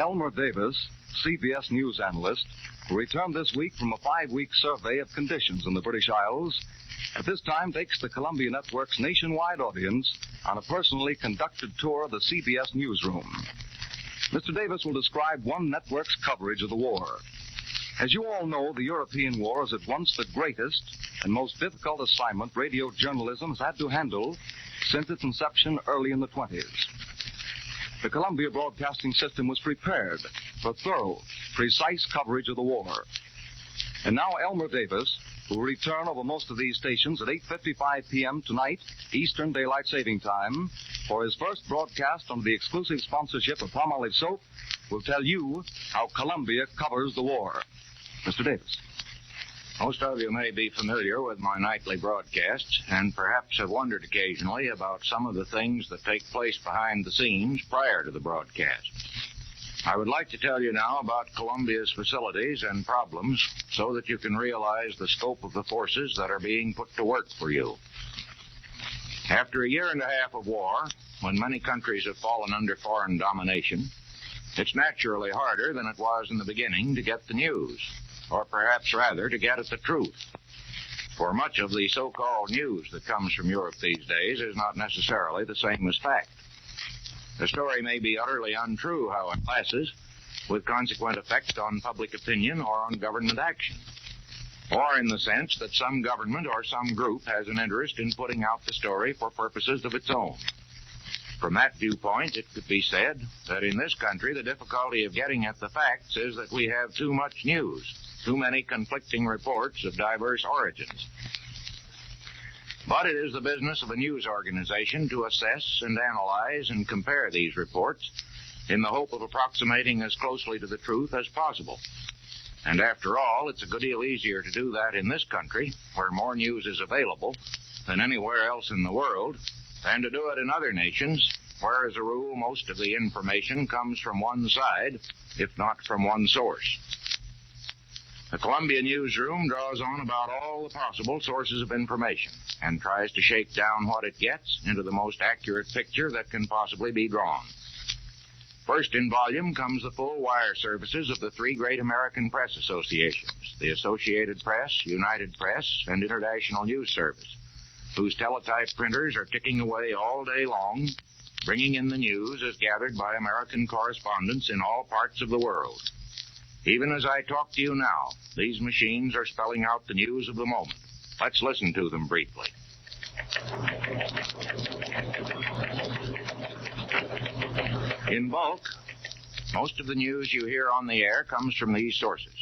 Elmer Davis, CBS News analyst, who returned this week from a 5-week survey of conditions in the British Isles, at this time takes the Columbia Network's nationwide audience on a personally conducted tour of the CBS Newsroom. Mr. Davis will describe one network's coverage of the war. As you all know, the European War is at once the greatest and most difficult assignment radio journalism has had to handle since its inception early in the 20s. The Columbia Broadcasting System was prepared for thorough, precise coverage of the war. And now Elmer Davis, who will return over most of these stations at 8:55 p.m. tonight, Eastern Daylight Saving Time, for his first broadcast under the exclusive sponsorship of Palmolive Soap, will tell you how Columbia covers the war. Mr. Davis. Most of you may be familiar with my nightly broadcasts and perhaps have wondered occasionally about some of the things that take place behind the scenes prior to the broadcast. I would like to tell you now about Columbia's facilities and problems so that you can realize the scope of the forces that are being put to work for you. After a year and a half of war, when many countries have fallen under foreign domination, it's naturally harder than it was in the beginning to get the news, or perhaps rather to get at the truth. For much of the so-called news that comes from Europe these days is not necessarily the same as fact. The story may be utterly untrue, how it passes, with consequent effect on public opinion or on government action, or in the sense that some government or some group has an interest in putting out the story for purposes of its own. From that viewpoint, it could be said that in this country the difficulty of getting at the facts is that we have too much news, too many conflicting reports of diverse origins. But it is the business of a news organization to assess and analyze and compare these reports in the hope of approximating as closely to the truth as possible. And after all, it's a good deal easier to do that in this country, where more news is available than anywhere else in the world, than to do it in other nations, where, as a rule, most of the information comes from one side, if not from one source. The Columbia Newsroom draws on about all the possible sources of information and tries to shake down what it gets into the most accurate picture that can possibly be drawn. First in volume comes the full wire services of the three great American press associations, the Associated Press, United Press, and International News Service, whose teletype printers are ticking away all day long, bringing in the news as gathered by American correspondents in all parts of the world. Even as I talk to you now, these machines are spelling out the news of the moment. Let's listen to them briefly. In bulk, most of the news you hear on the air comes from these sources,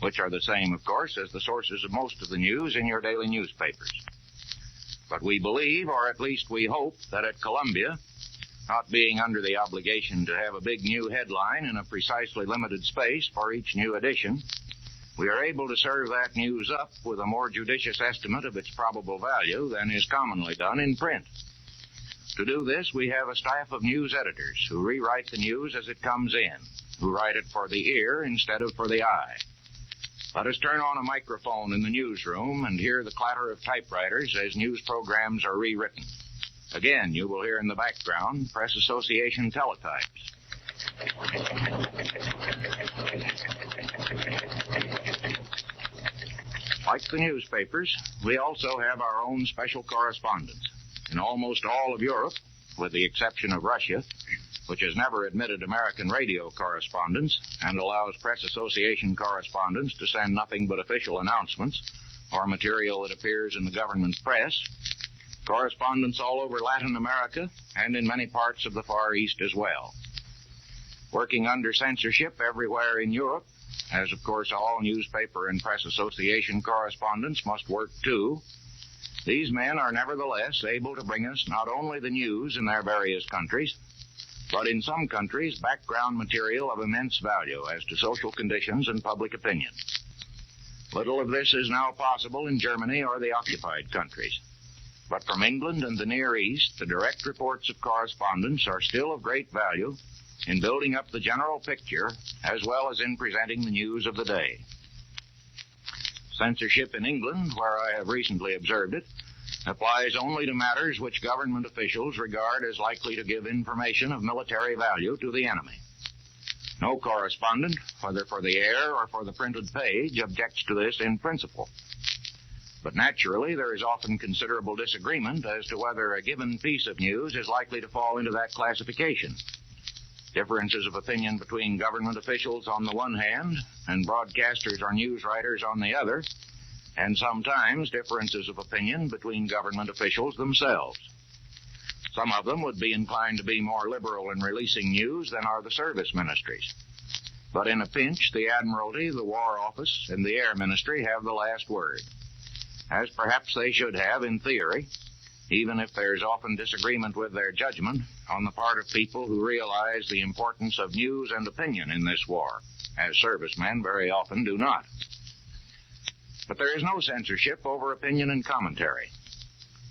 which are the same, of course, as the sources of most of the news in your daily newspapers. But we believe, or at least we hope, that at Columbia, not being under the obligation to have a big new headline in a precisely limited space for each new edition, we are able to serve that news up with a more judicious estimate of its probable value than is commonly done in print. To do this, we have a staff of news editors who rewrite the news as it comes in, who write it for the ear instead of for the eye. Let us turn on a microphone in the newsroom and hear the clatter of typewriters as news programs are rewritten. Again, you will hear in the background Press Association teletypes. Like the newspapers, we also have our own special correspondents. In almost all of Europe, with the exception of Russia, which has never admitted American radio correspondents and allows Press Association correspondents to send nothing but official announcements or material that appears in the government's press, correspondents all over Latin America and in many parts of the Far East as well. Working under censorship everywhere in Europe, as of course all newspaper and press association correspondents must work too, these men are nevertheless able to bring us not only the news in their various countries, but in some countries background material of immense value as to social conditions and public opinion. Little of this is now possible in Germany or the occupied countries. But from England and the Near East, the direct reports of correspondents are still of great value in building up the general picture as well as in presenting the news of the day. Censorship in England, where I have recently observed it, applies only to matters which government officials regard as likely to give information of military value to the enemy. No correspondent, whether for the air or for the printed page, objects to this in principle. But naturally, there is often considerable disagreement as to whether a given piece of news is likely to fall into that classification. Differences of opinion between government officials on the one hand and broadcasters or news writers on the other, and sometimes differences of opinion between government officials themselves. Some of them would be inclined to be more liberal in releasing news than are the service ministries. But in a pinch, the Admiralty, the War Office, and the Air Ministry have the last word, as perhaps they should have in theory, even if there's often disagreement with their judgment on the part of people who realize the importance of news and opinion in this war, as servicemen very often do not. But there is no censorship over opinion and commentary.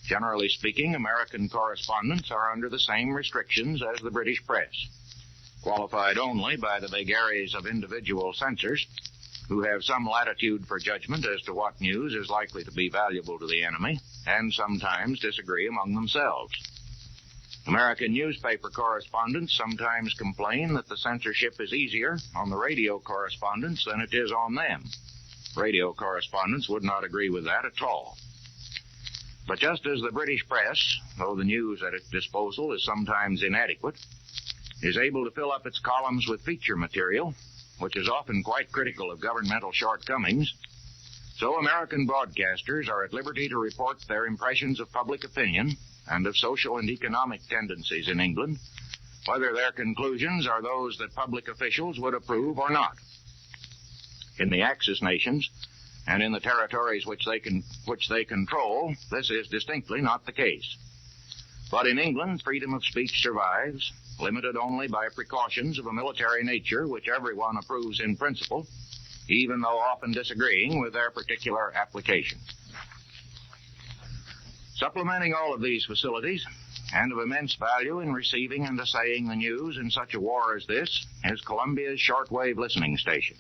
Generally speaking, American correspondents are under the same restrictions as the British press, qualified only by the vagaries of individual censors who have some latitude for judgment as to what news is likely to be valuable to the enemy, and sometimes disagree among themselves. American newspaper correspondents sometimes complain that the censorship is easier on the radio correspondents than it is on them. Radio correspondents would not agree with that at all. But just as the British press, though the news at its disposal is sometimes inadequate, is able to fill up its columns with feature material, which is often quite critical of governmental shortcomings, so American broadcasters are at liberty to report their impressions of public opinion and of social and economic tendencies in England, whether their conclusions are those that public officials would approve or not. In the Axis nations, and in the territories which they control, this is distinctly not the case. But in England, freedom of speech survives, limited only by precautions of a military nature which everyone approves in principle, even though often disagreeing with their particular application. Supplementing all of these facilities, and of immense value in receiving and assaying the news in such a war as this, is Columbia's shortwave listening station.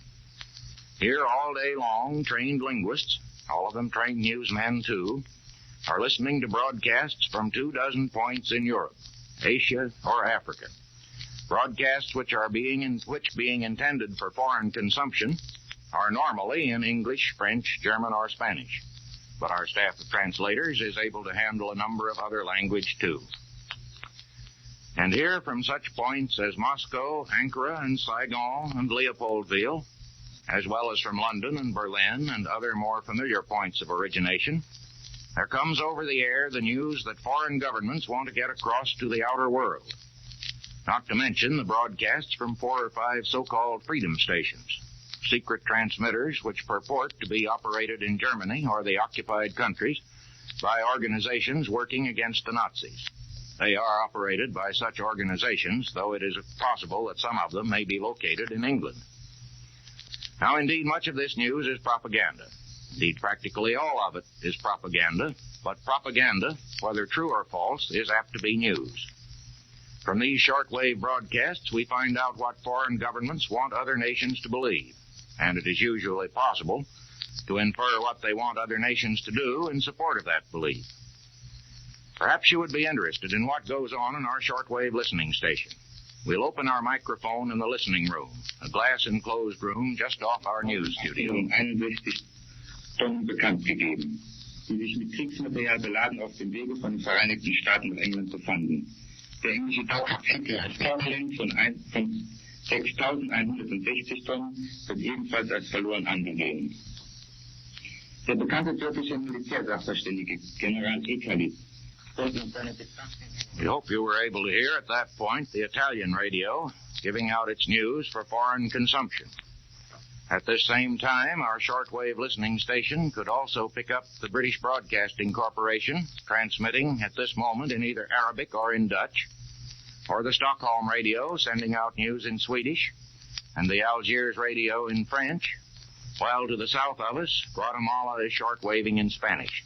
Here all day long, trained linguists, all of them trained newsmen too, are listening to broadcasts from 24 points in Europe, Asia, or Africa. Broadcasts which being intended for foreign consumption are normally in English, French, German, or Spanish. But our staff of translators is able to handle a number of other languages too. And here from such points as Moscow, Ankara, and Saigon, and Leopoldville, as well as from London and Berlin and other more familiar points of origination, there comes over the air the news that foreign governments want to get across to the outer world, not to mention the broadcasts from 4 or 5 so-called freedom stations, secret transmitters which purport to be operated in Germany or the occupied countries by organizations working against the Nazis. They are operated by such organizations, though it is possible that some of them may be located in England. Now, indeed, much of this news is propaganda. Indeed, practically all of it is propaganda, but propaganda, whether true or false, is apt to be news. From these shortwave broadcasts, we find out what foreign governments want other nations to believe, and it is usually possible to infer what they want other nations to do in support of that belief. Perhaps you would be interested in what goes on in our shortwave listening station. We'll open our microphone in the listening room, a glass-enclosed room just off our news studio. 61 Tonnen bekannt gegeben, die sich mit Kriegsmaterial beladen auf dem Wege von den Vereinigten Staaten nach England befanden. Der englische Tauchertanker Carolyn von 6.160 Tonnen wird ebenfalls als verloren angegeben. Der bekannte türkische Militärsachverständige General Ekali stellt in seiner We hope you were able to hear at that point the Italian radio giving out its news for foreign consumption. At this same time, our shortwave listening station could also pick up the British Broadcasting Corporation, transmitting at this moment in either Arabic or in Dutch, or the Stockholm radio sending out news in Swedish, and the Algiers radio in French, while to the south of us, Guatemala is shortwaving in Spanish.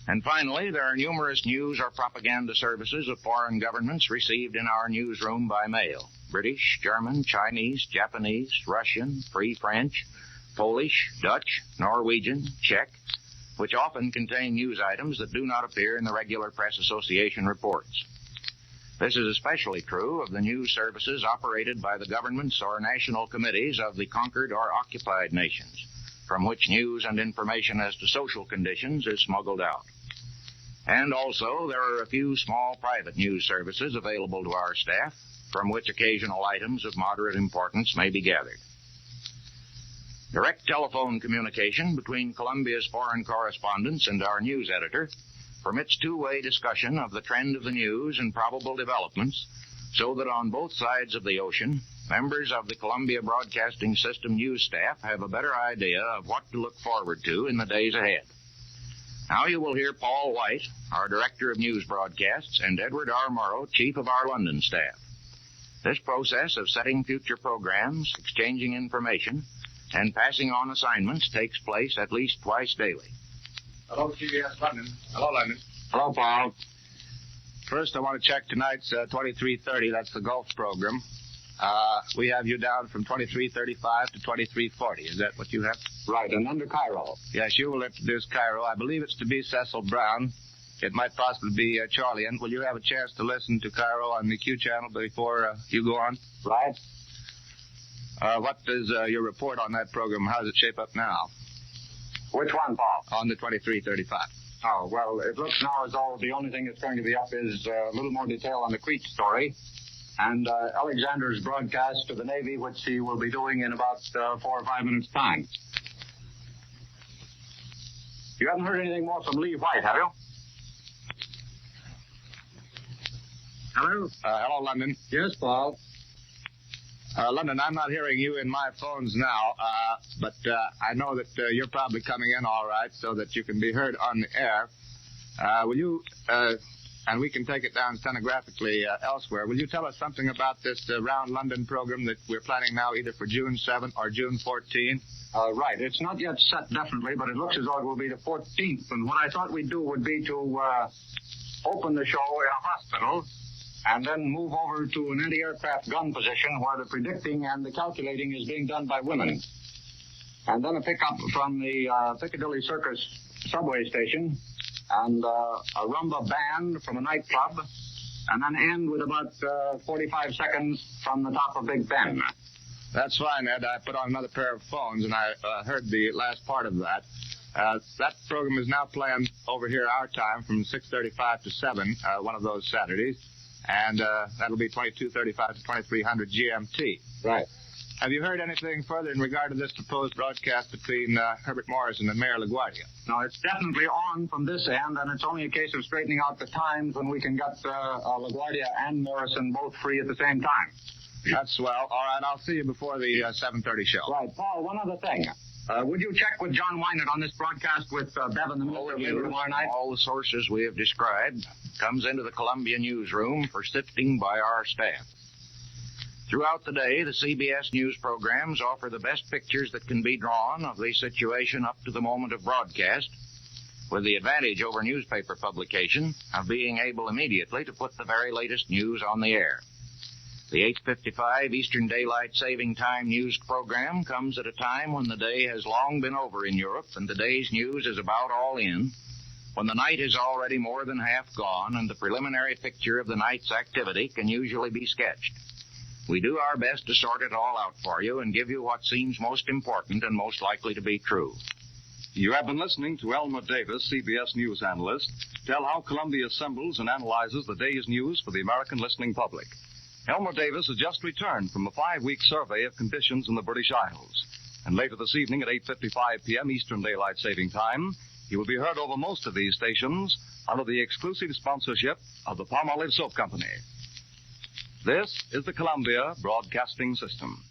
And finally, there are numerous news or propaganda services of foreign governments received in our newsroom by mail. British, German, Chinese, Japanese, Russian, Free French, Polish, Dutch, Norwegian, Czech, which often contain news items that do not appear in the regular Press Association reports. This is especially true of the news services operated by the governments or national committees of the conquered or occupied nations, from which news and information as to social conditions is smuggled out. And also, there are a few small private news services available to our staff, from which occasional items of moderate importance may be gathered. Direct telephone communication between Columbia's foreign correspondents and our news editor permits two-way discussion of the trend of the news and probable developments, so that on both sides of the ocean, members of the Columbia Broadcasting System news staff have a better idea of what to look forward to in the days ahead. Now you will hear Paul White, our Director of News Broadcasts, and Edward R. Morrow, Chief of our London staff. This process of setting future programs, exchanging information, and passing on assignments takes place at least twice daily. Hello, CBS London. Hello, London. Hello, Paul. First, I want to check tonight's 2330. That's the Gulf program. We have you down from 2335 to 2340. Is that what you have? Right, and under Cairo. Yes, you will introduce Cairo. I believe it's to be Cecil Brown. It might possibly be Charlie. And will you have a chance to listen to Cairo on the Q channel before you go on? Right. What is your report on that program? How does it shape up now? Which one, Paul? On the 2335. Oh, well, it looks now as though the only thing that's going to be up is a little more detail on the Crete story. And Alexander's broadcast to the Navy, which he will be doing in about 4 or 5 minutes' time. You haven't heard anything more from Lee White, have you? Hello? Hello, London. Yes, Paul. London, I'm not hearing you in my phones now, but I know that you're probably coming in all right so that you can be heard on the air. Will you, and we can take it down stenographically elsewhere, will you tell us something about this Round London program that we're planning now either for June 7 or June 14? Right. It's not yet set definitely, but it looks as though it will be the 14th. And what I thought we'd do would be to open the show in a hospital and then move over to an anti-aircraft gun position where the predicting and the calculating is being done by women. And then a pickup from the Piccadilly Circus subway station and a rumba band from a nightclub, and then end with about 45 seconds from the top of Big Ben. That's fine, Ed. I put on another pair of phones, and I heard the last part of that. That program is now planned over here our time from 6:35 to 7, one of those Saturdays. And that'll be 2235 to 2300 GMT. Right. Have you heard anything further in regard to this proposed broadcast between Herbert Morrison and Mayor LaGuardia? No, it's definitely on from this end, and it's only a case of straightening out the times when we can get LaGuardia and Morrison both free at the same time. That's swell. All right, I'll see you before the 7:30 show. Right. Paul, one other thing. Would you check with John Wynant on this broadcast with Bev and the Minister later tomorrow night? All the sources we have described comes into the Columbia newsroom for sifting by our staff. Throughout the day, the CBS News programs offer the best pictures that can be drawn of the situation up to the moment of broadcast, with the advantage over newspaper publication of being able immediately to put the very latest news on the air. The 8:55 Eastern Daylight Saving Time news program comes at a time when the day has long been over in Europe and the day's news is about all in, when the night is already more than half gone and the preliminary picture of the night's activity can usually be sketched. We do our best to sort it all out for you and give you what seems most important and most likely to be true. You have been listening to Elmer Davis, CBS News analyst, tell how Columbia assembles and analyzes the day's news for the American listening public. Elmer Davis has just returned from a 5-week survey of conditions in the British Isles. And later this evening at 8:55 p.m. Eastern Daylight Saving Time, he will be heard over most of these stations under the exclusive sponsorship of the Palmolive Soap Company. This is the Columbia Broadcasting System.